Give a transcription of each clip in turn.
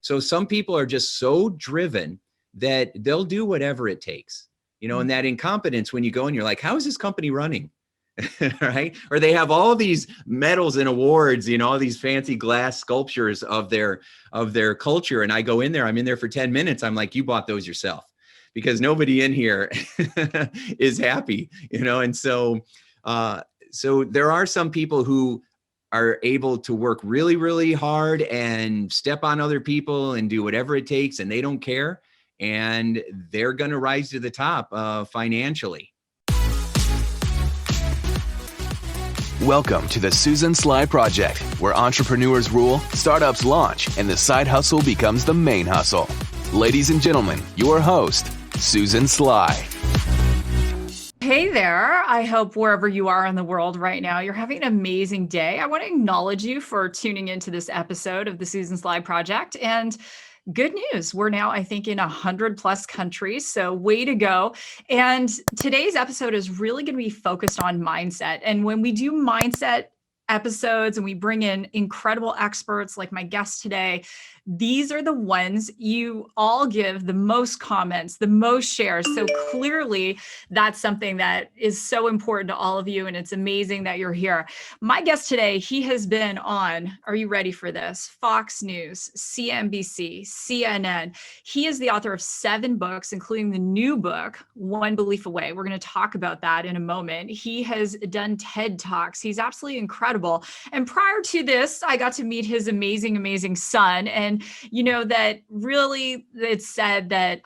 So some people are just so driven that they'll do whatever it takes, and that incompetence, when you go and you're like, how is this company running? Right? Or they have all these medals and awards, all these fancy glass sculptures of their culture. And I go in there, I'm in there for 10 minutes. I'm like, you bought those yourself, because nobody in here is happy, And so there are some people who are able to work really, really hard and step on other people and do whatever it takes, and they don't care. And they're going to rise to the top financially. Welcome to the Susan Sly Project, where entrepreneurs rule, startups launch, and the side hustle becomes the main hustle. Ladies and gentlemen, your host, Susan Sly. Hey there. I hope wherever you are in the world right now, you're having an amazing day. I want to acknowledge you for tuning into this episode of the Susan Sly Project. And good news, we're now, I think, in 100+ countries. So way to go. And today's episode is really going to be focused on mindset. And when we do mindset episodes and we bring in incredible experts like my guest today, these are the ones you all give the most comments, the most shares. So clearly that's something that is so important to all of you. And it's amazing that you're here. My guest today, he has been on, are you ready for this? Fox News, CNBC, CNN. He is the author of 7 books, including the new book, One Belief Away. We're going to talk about that in a moment. He has done TED Talks. He's absolutely incredible. And prior to this, I got to meet his amazing son. And that really, it's said that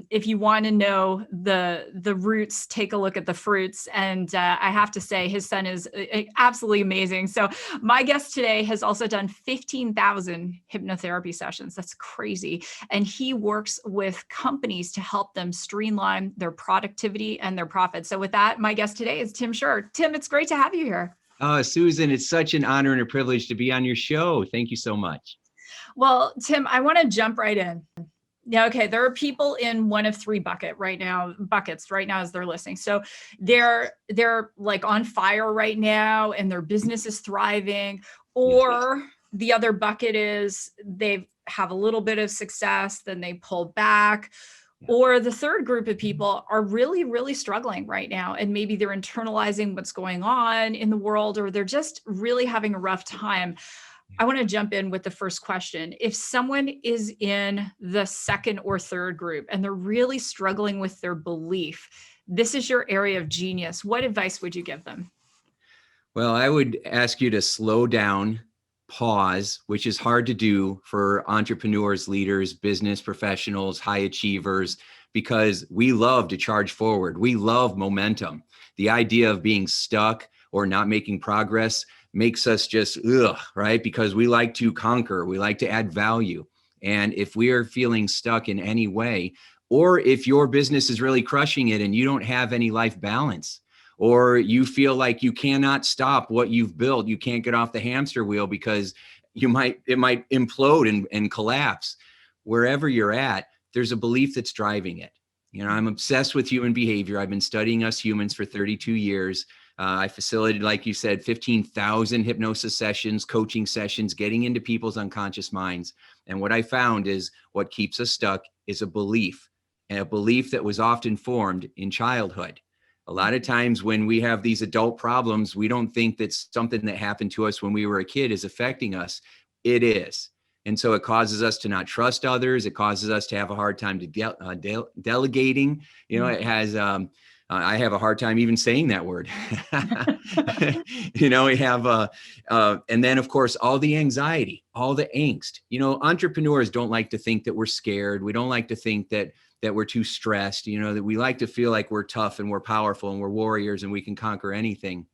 if you want to know the roots, take a look at the fruits. And I have to say, his son is absolutely amazing. So my guest today has also done 15,000 hypnotherapy sessions. That's crazy. And he works with companies to help them streamline their productivity and their profits. So with that, my guest today is Tim Shurr. Tim, it's great to have you here. Susan, it's such an honor and a privilege to be on your show. Thank you so much. Well, Tim, I want to jump right in. Yeah, okay. There are people in one of 3 buckets right now as they're listening. So they're like on fire right now and their business is thriving. Or the other bucket is they have a little bit of success, then they pull back. Or the third group of people are really, really struggling right now. And maybe they're internalizing what's going on in the world, or they're just really having a rough time. I want to jump in with the first question. If someone is in the second or third group and they're really struggling with their belief, this is your area of genius. What advice would you give them? Well, I would ask you to slow down, pause, which is hard to do for entrepreneurs, leaders, business professionals, high achievers, because we love to charge forward. We love momentum. The idea of being stuck or not making progress makes us just, right? Because we like to conquer, we like to add value. And if we are feeling stuck in any way, or if your business is really crushing it and you don't have any life balance, or you feel like you cannot stop what you've built, you can't get off the hamster wheel because it might implode and collapse. Wherever you're at, there's a belief that's driving it. I'm obsessed with human behavior. I've been studying us humans for 32 years. I facilitated, like you said, 15,000 hypnosis sessions, coaching sessions, getting into people's unconscious minds. And what I found is what keeps us stuck is a belief, and a belief that was often formed in childhood. A lot of times when we have these adult problems, we don't think that something that happened to us when we were a kid is affecting us. It is. And so it causes us to not trust others. It causes us to have a hard time to delegating. It has... I have a hard time even saying that word. We have, and then of course, all the anxiety, all the angst. Entrepreneurs don't like to think that we're scared. We don't like to think that we're too stressed, that we like to feel like we're tough and we're powerful and we're warriors and we can conquer anything.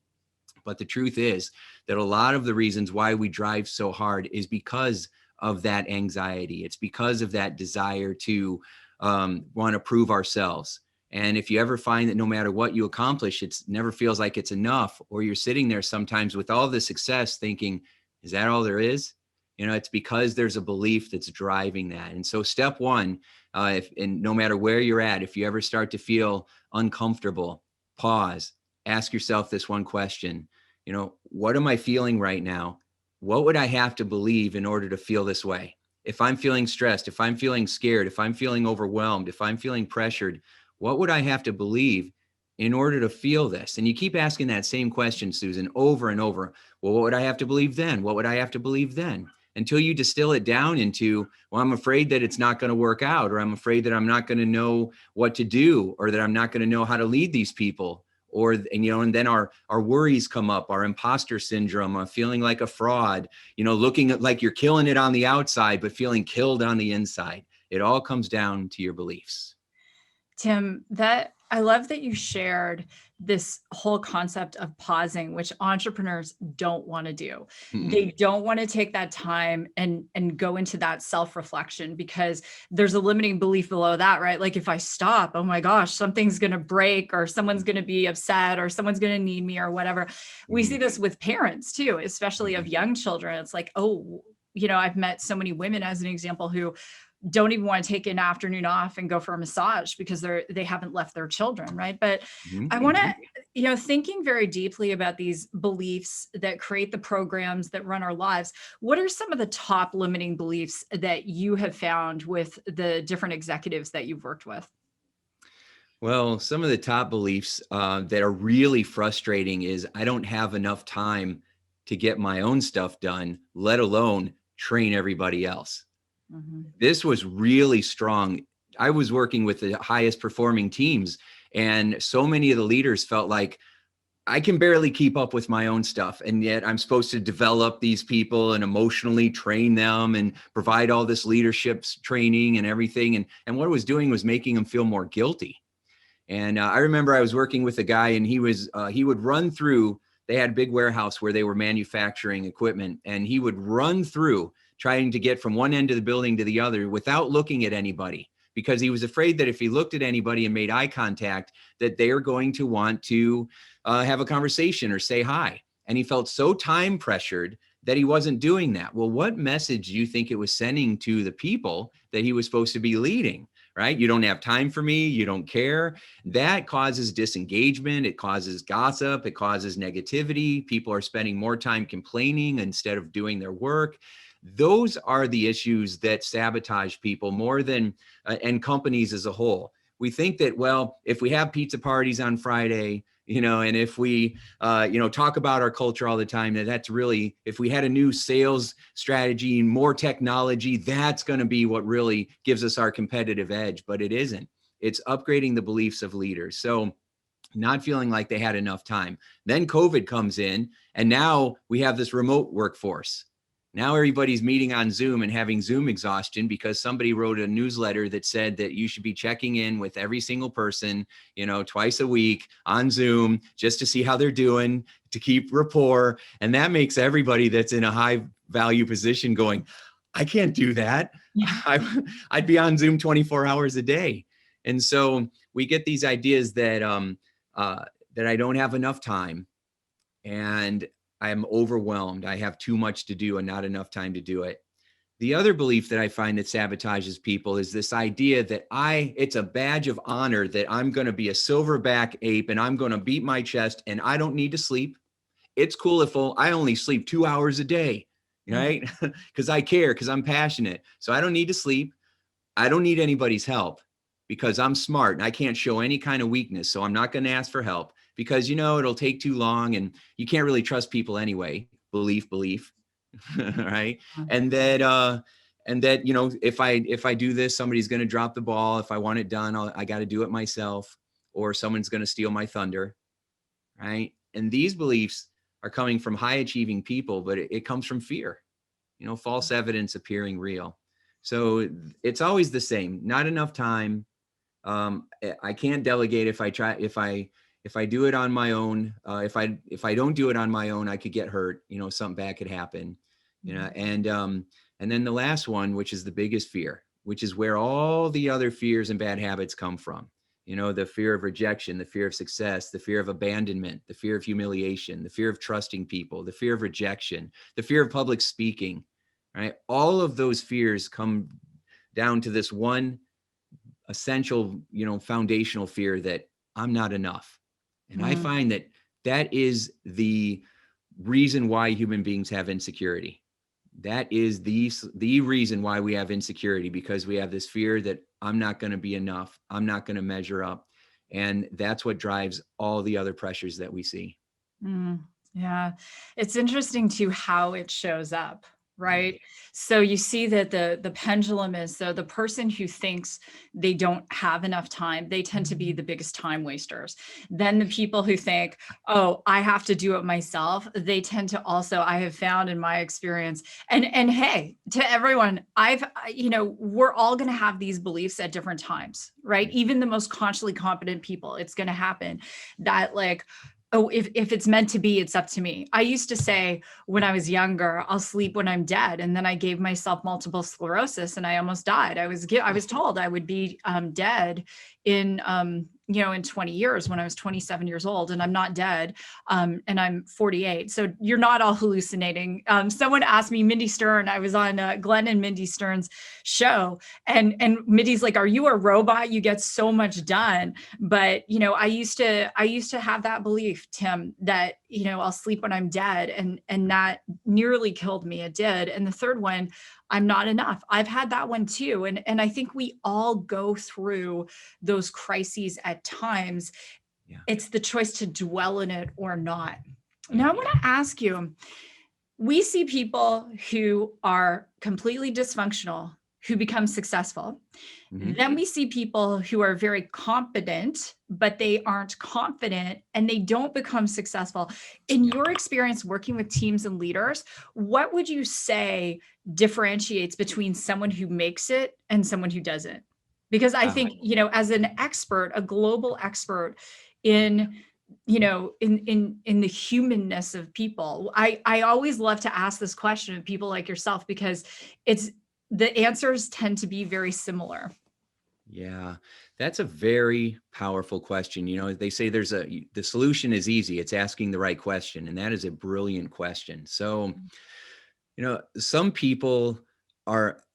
But the truth is that a lot of the reasons why we drive so hard is because of that anxiety. It's because of that desire to want to prove ourselves. And if you ever find that no matter what you accomplish, it never feels like it's enough, or you're sitting there sometimes with all the success thinking, is that all there is? It's because there's a belief that's driving that. And so step one, and no matter where you're at, if you ever start to feel uncomfortable, pause, ask yourself this one question, what am I feeling right now? What would I have to believe in order to feel this way? if I'm feeling stressed, if I'm feeling scared, if I'm feeling overwhelmed, if I'm feeling pressured, what would I have to believe in order to feel this? And you keep asking that same question, Susan, over and over. Well, what would I have to believe then? What would I have to believe then? Until you distill it down into, well, I'm afraid that it's not going to work out, or I'm afraid that I'm not going to know what to do, or that I'm not going to know how to lead these people. Or, and then our worries come up, our imposter syndrome, feeling like a fraud, looking at like you're killing it on the outside, but feeling killed on the inside. It all comes down to your beliefs. Tim, I love that you shared this whole concept of pausing, which entrepreneurs don't want to do. Mm-mm. They don't want to take that time and go into that self-reflection, because there's a limiting belief below that, right? Like, if I stop, oh my gosh, something's going to break, or someone's going to be upset, or someone's going to need me, or whatever. We see this with parents too, especially of young children. It's like, oh, I've met so many women, as an example, who don't even want to take an afternoon off and go for a massage because they haven't left their children, right? But I want to, thinking very deeply about these beliefs that create the programs that run our lives, what are some of the top limiting beliefs that you have found with the different executives that you've worked with? Well, some of the top beliefs that are really frustrating is I don't have enough time to get my own stuff done, let alone train everybody else. This was really strong. I was working with the highest performing teams, and so many of the leaders felt like, I can barely keep up with my own stuff, and yet I'm supposed to develop these people and emotionally train them and provide all this leadership training and everything. And what it was doing was making them feel more guilty. And I remember I was working with a guy, and he would run through, they had a big warehouse where they were manufacturing equipment, and he would run through trying to get from one end of the building to the other without looking at anybody, because he was afraid that if he looked at anybody and made eye contact, that they are going to want to have a conversation or say hi. And he felt so time pressured that he wasn't doing that. Well, what message do you think it was sending to the people that he was supposed to be leading? Right? You don't have time for me. You don't care. That causes disengagement. It causes gossip. It causes negativity. People are spending more time complaining instead of doing their work. Those are the issues that sabotage people more than, and companies as a whole. We think that, well, if we have pizza parties on Friday, and if we, talk about our culture all the time, that's really, if we had a new sales strategy and more technology, that's going to be what really gives us our competitive edge. But it isn't. It's upgrading the beliefs of leaders. So not feeling like they had enough time. Then COVID comes in, and now we have this remote workforce. Now everybody's meeting on Zoom and having Zoom exhaustion because somebody wrote a newsletter that said that you should be checking in with every single person, twice a week on Zoom, just to see how they're doing, to keep rapport. And that makes everybody that's in a high value position going, I can't do that. Yeah. I'd be on Zoom 24 hours a day. And so we get these ideas that I don't have enough time, and I'm overwhelmed. I have too much to do and not enough time to do it. The other belief that I find that sabotages people is this idea that it's a badge of honor that I'm going to be a silverback ape and I'm going to beat my chest and I don't need to sleep. It's cool if I only sleep 2 hours a day, right? Because I care, because I'm passionate. So I don't need to sleep. I don't need anybody's help because I'm smart and I can't show any kind of weakness. So I'm not going to ask for help because, it'll take too long and you can't really trust people anyway. Belief, right? And that, if I do this, somebody's going to drop the ball. If I want it done, I got to do it myself, or someone's going to steal my thunder, right? And these beliefs are coming from high achieving people, but it comes from fear, false evidence appearing real. So it's always the same. Not enough time. I can't delegate if I do it on my own. If I don't do it on my own, I could get hurt. Something bad could happen. And then the last one, which is the biggest fear, which is where all the other fears and bad habits come from. The fear of rejection, the fear of success, the fear of abandonment, the fear of humiliation, the fear of trusting people, the fear of rejection, the fear of public speaking. Right? All of those fears come down to this one essential, foundational fear that I'm not enough. And I find that is the reason why human beings have insecurity. That is the reason why we have insecurity, because we have this fear that I'm not going to be enough. I'm not going to measure up. And that's what drives all the other pressures that we see. Mm, yeah. It's interesting too how it shows up, right? So you see that the pendulum is, so the person who thinks they don't have enough time, they tend to be the biggest time wasters. Then the people who think, oh, I have to do it myself, they tend to also, I have found in my experience, and hey, to everyone, we're all going to have these beliefs at different times, right? Even the most consciously competent people, it's going to happen that like, oh, if it's meant to be, it's up to me. I used to say when I was younger, I'll sleep when I'm dead. And then I gave myself multiple sclerosis and I almost died. I was told I would be dead in, in 20 years when I was 27 years old, and I'm not dead. And I'm 48. So you're not all hallucinating. Someone asked me, Mindy Stern, I was on Glenn and Mindy Stern's show, and Mindy's like, are you a robot? You get so much done. But, I used to have that belief, Tim, that, I'll sleep when I'm dead, and that nearly killed me. It did. And the third one, I'm not enough. I've had that one too. And I think we all go through those crises at times. Yeah. It's the choice to dwell in it or not. Now I want to ask you, we see people who are completely dysfunctional who become successful. Mm-hmm. Then we see people who are very competent, but they aren't confident and they don't become successful. In your experience working with teams and leaders, what would you say differentiates between someone who makes it and someone who doesn't? Because I think, as an expert, a global expert in in the humanness of people, I always love to ask this question of people like yourself, because the answers tend to be very similar. Yeah, that's a very powerful question. They say the solution is easy. It's asking the right question. And that is a brilliant question. So, some people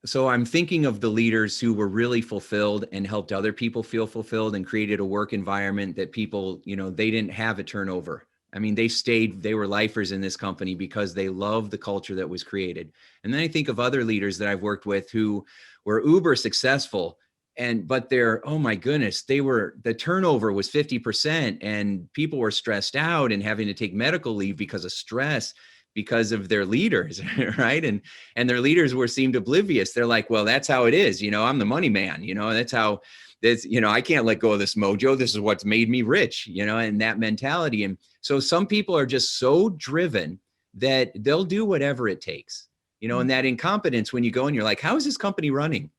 so I'm thinking of the leaders who were really fulfilled and helped other people feel fulfilled and created a work environment that people, they didn't have a turnover. I mean, they were lifers in this company because they loved the culture that was created. And then I think of other leaders that I've worked with who were uber successful, but oh my goodness, the turnover was 50% and people were stressed out and having to take medical leave because of stress, because of their leaders, right? And their leaders seemed oblivious. They're like, well, that's how it is. I'm the money man, that's how I can't let go of this mojo. This is what's made me rich, and that mentality. And so some people are just so driven that they'll do whatever it takes, and that incompetence, when you go and you're like, how is this company running?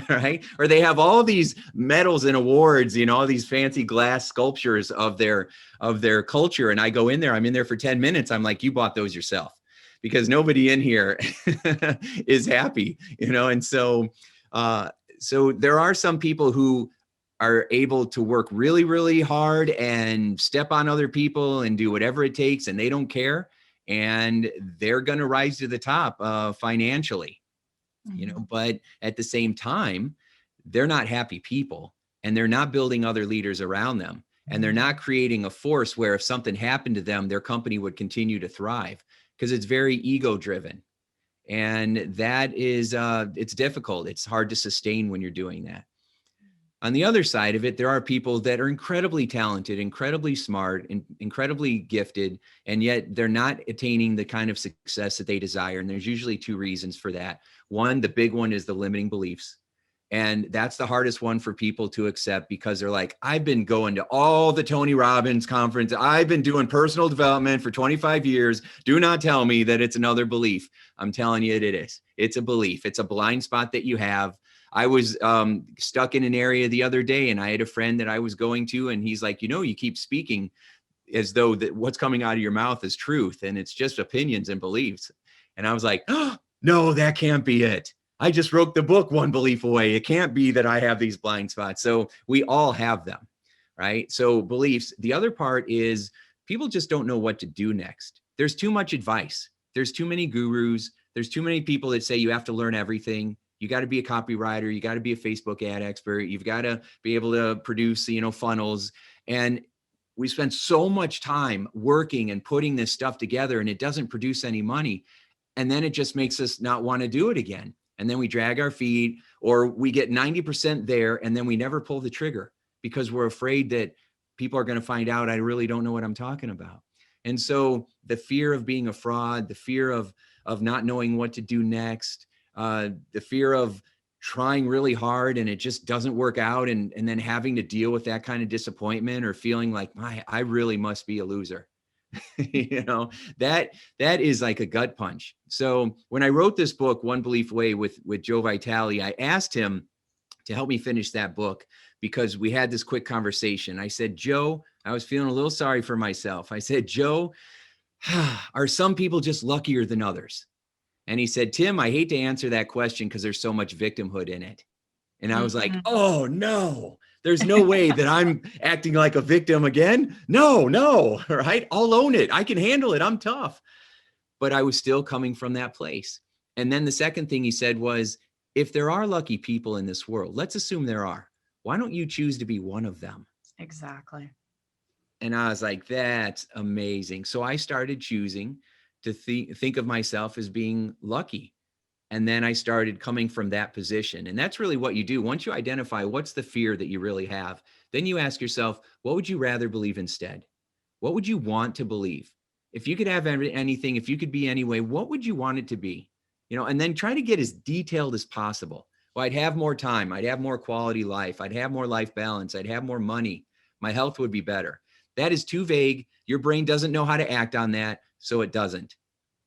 Right? Or they have all these medals and awards, all these fancy glass sculptures of their culture. And I go in there, I'm in there for 10 minutes. I'm like, you bought those yourself, because nobody in here is happy, And so there are some people who are able to work really, really hard and step on other people and do whatever it takes, and they don't care. And they're going to rise to the top financially. But at the same time, they're not happy people, and they're not building other leaders around them. And they're not creating a force where if something happened to them, their company would continue to thrive, because it's very ego driven. And that is, it's difficult. It's hard to sustain when you're doing that. On the other side of it, there are people that are incredibly talented, incredibly smart, and incredibly gifted, and yet they're not attaining the kind of success that they desire. And there's usually two reasons for that. One, the big one, is the limiting beliefs. And that's the hardest one for people to accept, because they're like, I've been going to all the Tony Robbins conference. I've been doing personal development for 25 years. Do not tell me that it's another belief. I'm telling you, it is. It's a belief. It's a blind spot that you have. I was stuck in an area the other day, and I had a friend that I was going to, and he's like, you keep speaking as though that what's coming out of your mouth is truth, and it's just opinions and beliefs. And I was like, oh, no, that can't be it. I just wrote the book One Belief Away. It can't be that I have these blind spots. So we all have them, right? So beliefs. The other part is people just don't know what to do next. There's too much advice. There's too many gurus. There's too many people that say you have to learn everything. You got to be a copywriter. You got to be a Facebook ad expert. You've got to be able to produce, funnels. And we spend so much time working and putting this stuff together, and it doesn't produce any money. And then it just makes us not want to do it again. And then we drag our feet, or we get 90% there, and then we never pull the trigger because we're afraid that people are going to find out I really don't know what I'm talking about. And so the fear of being a fraud, the fear of not knowing what to do next, the fear of trying really hard and it just doesn't work out, and then having to deal with that kind of disappointment, or feeling like, I really must be a loser. That is like a gut punch. So when I wrote this book, One Belief Away, with Joe Vitale, I asked him to help me finish that book, because we had this quick conversation. I said, Joe, I was feeling a little sorry for myself. I said, Joe, are some people just luckier than others? And he said, Tim, I hate to answer that question because there's so much victimhood in it. And I was like, oh no, there's no way that I'm acting like a victim again. No, right? I'll own it. I can handle it. I'm tough. But I was still coming from that place. And then the second thing he said was, if there are lucky people in this world, let's assume there are, why don't you choose to be one of them? Exactly. And I was like, that's amazing. So I started choosing to think of myself as being lucky. And then I started coming from that position. And that's really what you do. Once you identify what's the fear that you really have, then you ask yourself, what would you rather believe instead? What would you want to believe? If you could have anything, if you could be any way, what would you want it to be? And then try to get as detailed as possible. Well, I'd have more time. I'd have more quality life. I'd have more life balance. I'd have more money. My health would be better. That is too vague. Your brain doesn't know how to act on that, so it doesn't.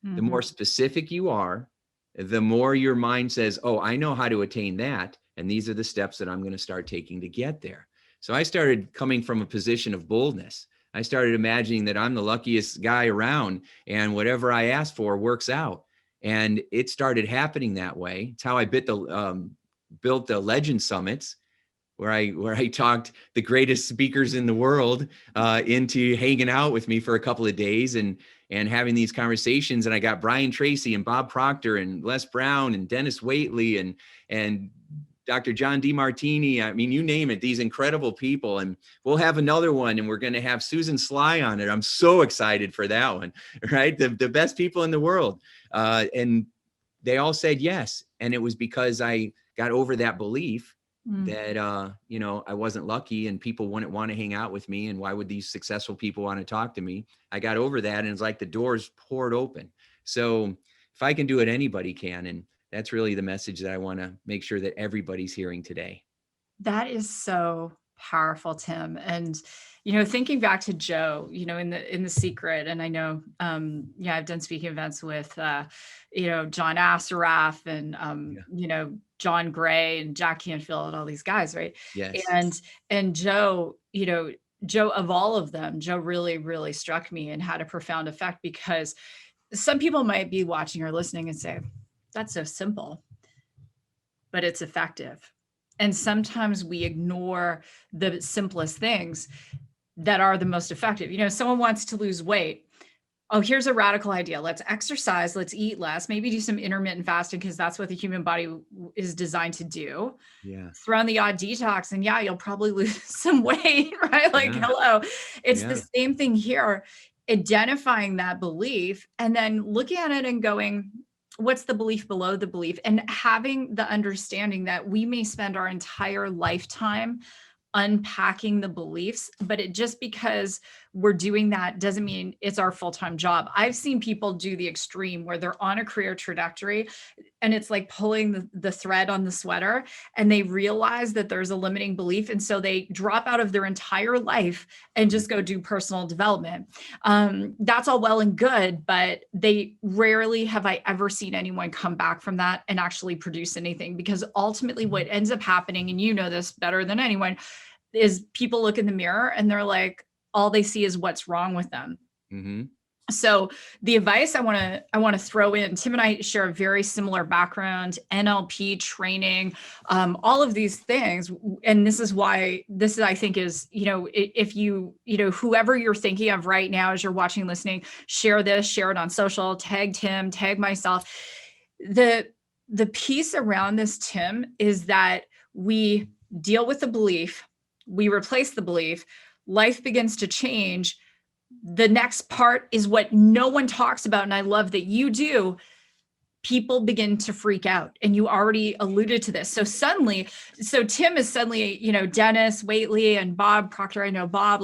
The more specific you are, the more your mind says, oh, I know how to attain that. And these are the steps that I'm going to start taking to get there. So I started coming from a position of boldness. I started imagining that I'm the luckiest guy around, and whatever I ask for works out. And it started happening that way. It's how I built the Legend Summits, where I talked the greatest speakers in the world into hanging out with me for a couple of days and having these conversations. And I got Brian Tracy and Bob Proctor and Les Brown and Dennis Waitley and Dr. John DeMartini. I mean, you name it, these incredible people. And we'll have another one, and we're going to have Susan Sly on it. I'm so excited for that one, right? The best people in the world. And they all said yes. And it was because I got over that belief that, I wasn't lucky and people wouldn't want to hang out with me. And why would these successful people want to talk to me? I got over that, and it's like the doors poured open. So if I can do it, anybody can. And that's really the message that I want to make sure that everybody's hearing today. That is so powerful, Tim. And, thinking back to Joe, in the Secret, and I know, I've done speaking events with, John Assaraf and, John Gray and Jack Canfield and all these guys, right? Yes. And Joe, Joe, of all of them, Joe really, really struck me and had a profound effect, because some people might be watching or listening and say, that's so simple, but it's effective. And sometimes we ignore the simplest things that are the most effective. Someone wants to lose weight. Oh, here's a radical idea. Let's exercise. Let's eat less. Maybe do some intermittent fasting, because that's what the human body is designed to do. Yeah. Throw in the odd detox, and you'll probably lose some weight, right? Hello. It's the same thing here. Identifying that belief and then looking at it and going, what's the belief below the belief? And having the understanding that we may spend our entire lifetime unpacking the beliefs, but it just because we're doing that doesn't mean it's our full-time job. I've seen people do the extreme where they're on a career trajectory and it's like pulling the thread on the sweater, and they realize that there's a limiting belief. And so they drop out of their entire life and just go do personal development. That's all well and good, but they rarely have I ever seen anyone come back from that and actually produce anything, because ultimately what ends up happening, and you know this better than anyone, is people look in the mirror and they're like, all they see is what's wrong with them. Mm-hmm. So the advice I want to throw in, Tim and I share a very similar background, NLP training, all of these things. And this is why this I think is, if you, whoever you're thinking of right now, as you're watching, listening, share it on social, tag Tim, tag myself. The piece around this, Tim, is that we deal with the belief, we replace the belief, life begins to change. The next part is what no one talks about, and I love that you do. people begin to freak out. And you already alluded to this. So Tim is suddenly, Dennis Waitley and Bob Proctor. I know Bob,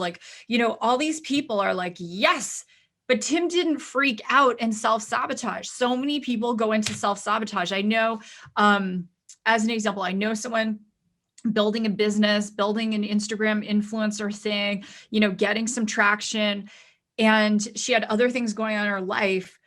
all these people are like, yes, but Tim didn't freak out and self-sabotage. So many people go into self-sabotage. I know, as an example, I know someone building a business, building an Instagram influencer thing, getting some traction. And she had other things going on in her life,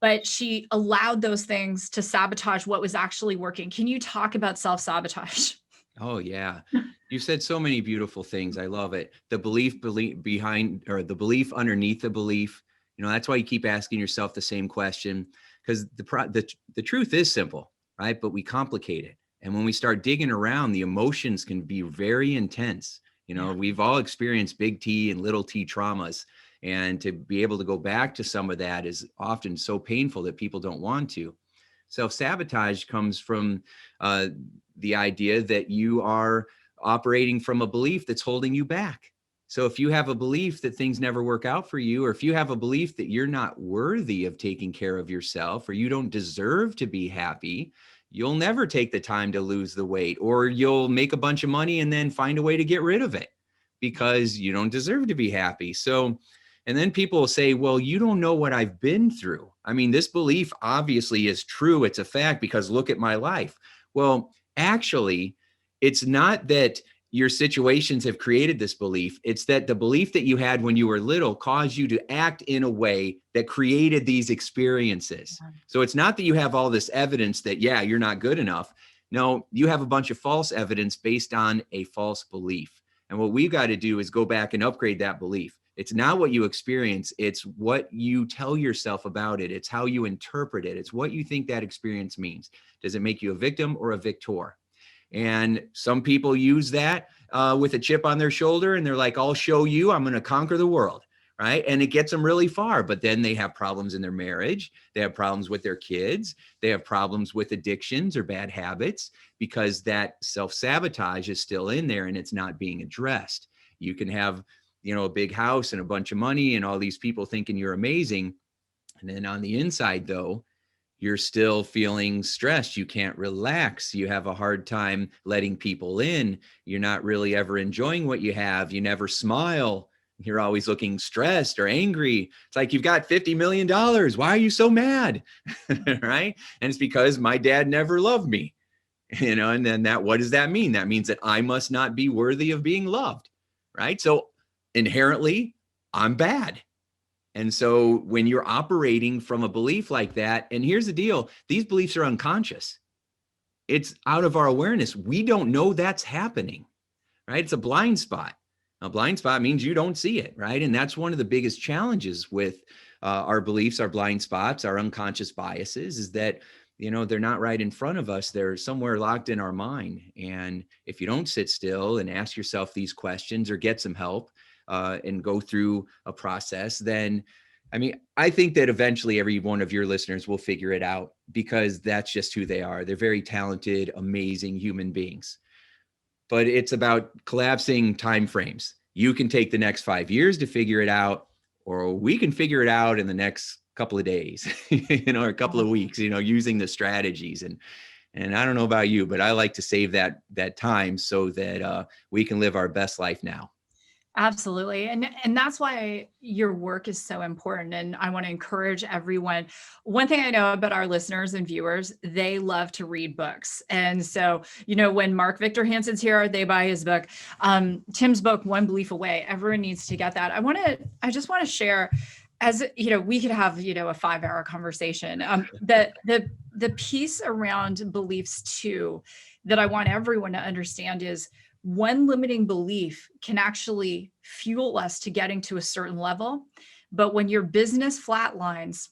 but she allowed those things to sabotage what was actually working. Can you talk about self-sabotage? Oh, yeah. You said so many beautiful things. I love it. The belief behind, or the belief underneath the belief. That's why you keep asking yourself the same question, because the truth is simple, right? But we complicate it. And when we start digging around, the emotions can be very intense. We've all experienced big T and little t traumas. And to be able to go back to some of that is often so painful that people don't want to. Self-sabotage comes from the idea that you are operating from a belief that's holding you back. So if you have a belief that things never work out for you, or if you have a belief that you're not worthy of taking care of yourself, or you don't deserve to be happy, you'll never take the time to lose the weight, or you'll make a bunch of money and then find a way to get rid of it because you don't deserve to be happy. So, and then people will say, well, you don't know what I've been through. I mean, this belief obviously is true. It's a fact because look at my life. Well, actually, it's not that your situations have created this belief. It's that the belief that you had when you were little caused you to act in a way that created these experiences. So it's not that you have all this evidence that, yeah, you're not good enough. No, you have a bunch of false evidence based on a false belief. And what we've got to do is go back and upgrade that belief. It's not what you experience. It's what you tell yourself about it. It's how you interpret it. It's what you think that experience means. Does it make you a victim or a victor? And some people use that with a chip on their shoulder and they're like, I'll show you, I'm going to conquer the world. Right. And it gets them really far, but then they have problems in their marriage. They have problems with their kids. They have problems with addictions or bad habits because that self-sabotage is still in there and it's not being addressed. You can have, a big house and a bunch of money and all these people thinking you're amazing. And then on the inside, though, you're still feeling stressed. You can't relax. You have a hard time letting people in. You're not really ever enjoying what you have. You never smile. You're always looking stressed or angry. It's like, you've got $50 million. Why are you so mad? Right? And it's because my dad never loved me. And then what does that mean? That means that I must not be worthy of being loved. Right? So inherently, I'm bad. And so when you're operating from a belief like that, and here's the deal, these beliefs are unconscious. It's out of our awareness. We don't know that's happening, right? It's a blind spot. A blind spot means you don't see it, right? And that's one of the biggest challenges with our beliefs, our blind spots, our unconscious biases, is that, they're not right in front of us. They're somewhere locked in our mind. And if you don't sit still and ask yourself these questions or get some help, and go through a process, then, I think that eventually every one of your listeners will figure it out because that's just who they are. They're very talented, amazing human beings. But it's about collapsing timeframes. You can take the next 5 years to figure it out, or we can figure it out in the next couple of days, or a couple of weeks, using the strategies. And I don't know about you, but I like to save that time so that we can live our best life now. Absolutely. And that's why your work is so important. And I want to encourage everyone. One thing I know about our listeners and viewers, they love to read books. And so, when Mark Victor Hansen's here, they buy his book. Tim's book, One Belief Away, everyone needs to get that. I just want to share, as we could have, a 5-hour conversation. The piece around beliefs too, that I want everyone to understand is, one limiting belief can actually fuel us to getting to a certain level. But when your business flatlines,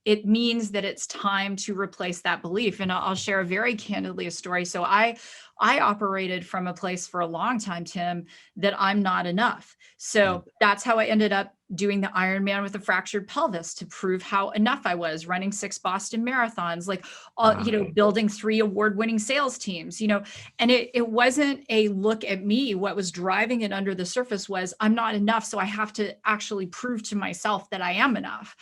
it means that it's time to replace that belief. And I'll share very candidly a story. So I I operated from a place for a long time, Tim, that I'm not enough. So that's how I ended up doing the Ironman with a fractured pelvis to prove how enough I was, running 6 Boston marathons, like, building 3 award-winning sales teams, and it wasn't a look at me. What was driving it under the surface was I'm not enough. So I have to actually prove to myself that I am enough.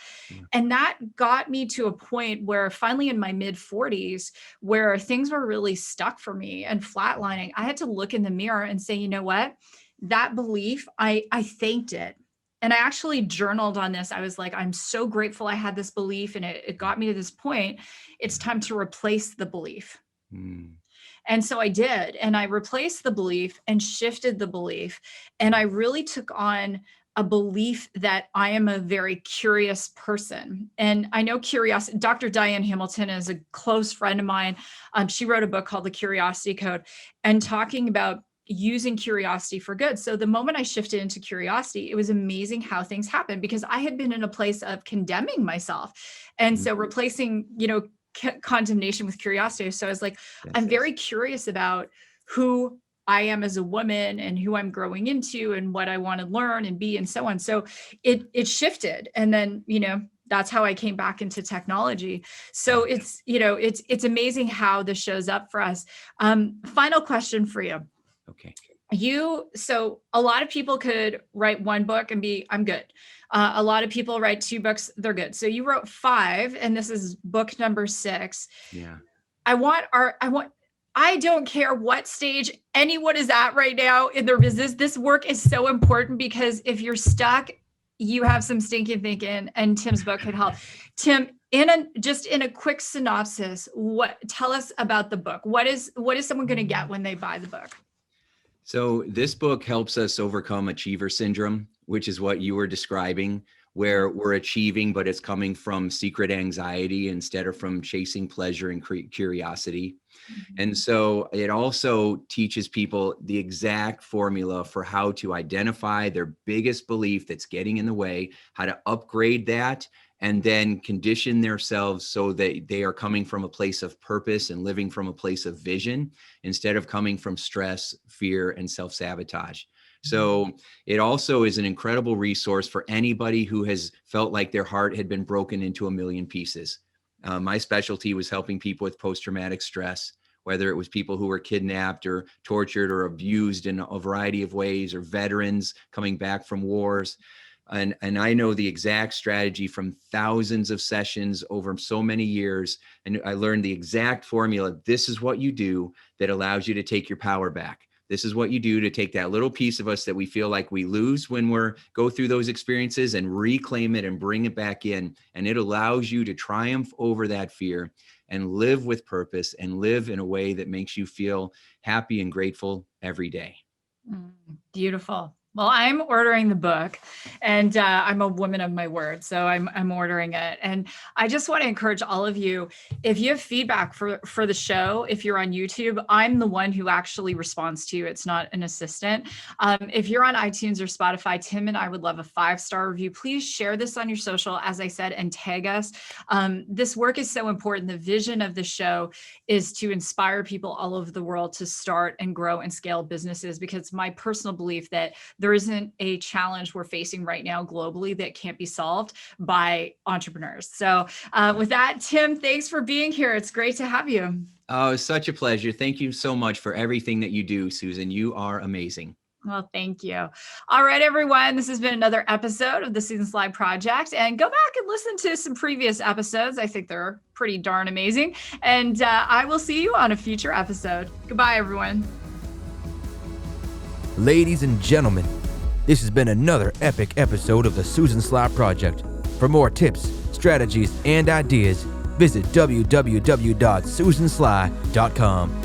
And that got me to a point where finally in my mid 40s, where things were really stuck for me and flatlining, I had to look in the mirror and say, you know what? That belief, I thanked it. And I actually journaled on this. I was like, I'm so grateful I had this belief, and it got me to this point. It's time to replace the belief. And so I did. And I replaced the belief and shifted the belief. And I really took on a belief that I am a very curious person. And I know curiosity, Dr. Diane Hamilton is a close friend of mine. She wrote a book called The Curiosity Code, and talking about using curiosity for good. So the moment I shifted into curiosity, it was amazing how things happened, because I had been in a place of condemning myself. And so replacing, condemnation with curiosity. So I was like, I'm very curious about who I am as a woman and who I'm growing into and what I want to learn and be and so on. So it shifted. And then, that's how I came back into technology. So it's amazing how this shows up for us. Final question for you. Okay. So a lot of people could write 1 book and I'm good. A lot of people write 2 books, they're good. So you wrote 5, and this is book number 6. Yeah. I don't care what stage anyone is at right now in their business. This work is so important, because if you're stuck, you have some stinking thinking, and Tim's book could help. Tim, in a quick synopsis, tell us about the book. What is someone going to get when they buy the book? So this book helps us overcome achiever syndrome, which is what you were describing, where we're achieving, but it's coming from secret anxiety instead of from chasing pleasure and curiosity. And so it also teaches people the exact formula for how to identify their biggest belief that's getting in the way, how to upgrade that, and then condition themselves so that they are coming from a place of purpose and living from a place of vision instead of coming from stress, fear, and self-sabotage. So it also is an incredible resource for anybody who has felt like their heart had been broken into a million pieces. My specialty was helping people with post-traumatic stress, whether it was people who were kidnapped or tortured or abused in a variety of ways, or veterans coming back from wars. And I know the exact strategy from thousands of sessions over so many years. And I learned the exact formula. This is what you do that allows you to take your power back. This is what you do to take that little piece of us that we feel like we lose when go through those experiences, and reclaim it and bring it back in. And it allows you to triumph over that fear and live with purpose and live in a way that makes you feel happy and grateful every day. Beautiful. Well, I'm ordering the book, and I'm a woman of my word, so I'm ordering it. And I just want to encourage all of you, if you have feedback for the show, if you're on YouTube, I'm the one who actually responds to you. It's not an assistant. If you're on iTunes or Spotify, Tim and I would love a 5-star review. Please share this on your social, as I said, and tag us. This work is so important. The vision of the show is to inspire people all over the world to start and grow and scale businesses, because it's my personal belief that there isn't a challenge we're facing right now globally that can't be solved by entrepreneurs. So with that, Tim, thanks for being here. It's great to have you. Oh, it's such a pleasure. Thank you so much for everything that you do, Susan. You are amazing. Well, thank you. All right, everyone. This has been another episode of the Susan Slide Project. And go back and listen to some previous episodes. I think they're pretty darn amazing. And I will see you on a future episode. Goodbye, everyone. Ladies and gentlemen, this has been another epic episode of the Susan Slide Project. For more tips, strategies, and ideas, visit www.susansly.com.